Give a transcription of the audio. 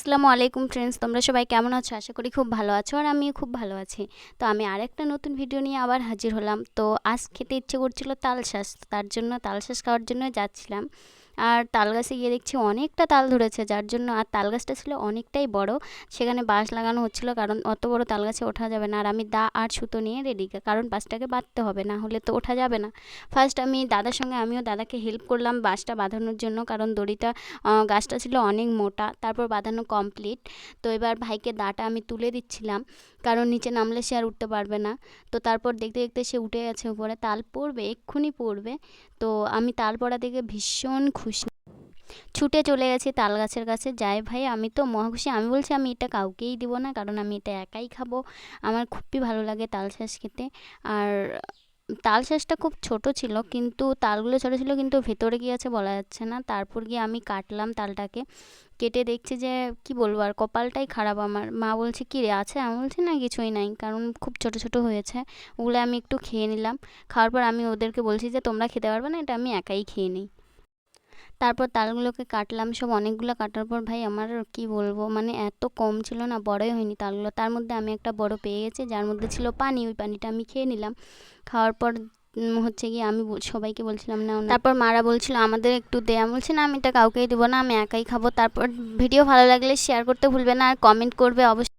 আসসালামু আলাইকুম ফ্রেন্ডস, তোমরা সবাই কেমন আছো? আশা করি খুব ভালো আছো আর আমিও খুব ভালো আছি। তো আমি আরেকটা নতুন ভিডিও নিয়ে আবার হাজির হলাম। তো আজ খেতে ইচ্ছে করছিল তালশাঁস, তার জন্য তালশাঁস খাওয়ার জন্য যাচ্ছিলাম। আর তাল গাছে গিয়ে দেখছি অনেকটা তাল ধরেছে, যার জন্য আর তাল গাছটা ছিল অনেকটাই বড়। সেখানে বাঁশ লাগানো হচ্ছিল, কারণ অত বড় তাল গাছে ওঠা যাবে না। আর আমি দা আর সুতো নিয়ে রেডি, কারণ বাঁশটাকে বাঁধতে হবে, না হলে তো ওঠা যাবে না। ফার্স্ট আমি দাদার সঙ্গে আমিও দাদাকে হেল্প করলাম বাঁশটা বাঁধানোর জন্য, কারণ দড়িটা গাছটা ছিল অনেক মোটা। তারপর বাঁধানো কমপ্লিট। তো এবার ভাইকে দাটা আমি তুলে দিচ্ছিলাম, কারণ নিচে নামলে সে আর উঠতে পারবে না। তো তারপর দেখতে দেখতে সে উঠে গেছে উপরে, তাল পড়বে, এক্ষুনি পড়বে। তো আমি তাল পড়া দেখে ভীষণ খুশি, ছুটে চলে গেছি তাল গাছের কাছে। যাই ভাই, আমি তো মহা খুশি। আমি বলছি আমি এটা কাউকেই দিব না, কারণ আমি এটা একাই খাবো। আমার খুবই ভালো লাগে তালশাঁস খেতে। আর তালশাঁসটা খুব ছোট ছিল, কিন্তু তালগুলো ছোট ছিল, কিন্তু ভেতরে কি আছে বলা যাচ্ছে না। তারপর গিয়ে আমি কাটলাম তালটাকে, কেটে দেখছি যে কি বলবো, আর কপালটাই খারাপ আমার। মা বলছে কি রে আছে, আমি বলছি না কিছুই নাই, কারণ খুব ছোট ছোট হয়েছে। ওগুলো আমি একটু খেয়ে নিলাম। খাওয়ার পর আমি ওদেরকে বলছি যে তোমরা খেতে পারবে না, এটা আমি একাই খেয়ে নিই। তারপর তালগুলোকে কাটলাম, সব অনেকগুলো কাটার পর ভাই আমার কি বলবো, মানে এত কম ছিল না, বড়ই হয়নি তালগুলো। তার মধ্যে আমি একটা বড় পেয়ে গেছি, যার মধ্যে ছিল পানি। ওই পানিটা আমি খেয়ে নিলাম। খাওয়ার পর হচ্ছে গিয়ে আমি সবাইকে বলছিলাম না, তারপর মারা বলছিল আমাদের একটু দে। আমি বলছি না, আমি এটা কাউকেই দেবো না, আমি একাই খাবো। তারপর ভিডিও ভালো লাগলে শেয়ার করতে ভুলবে না, আর কমেন্ট করবে অবশ্যই।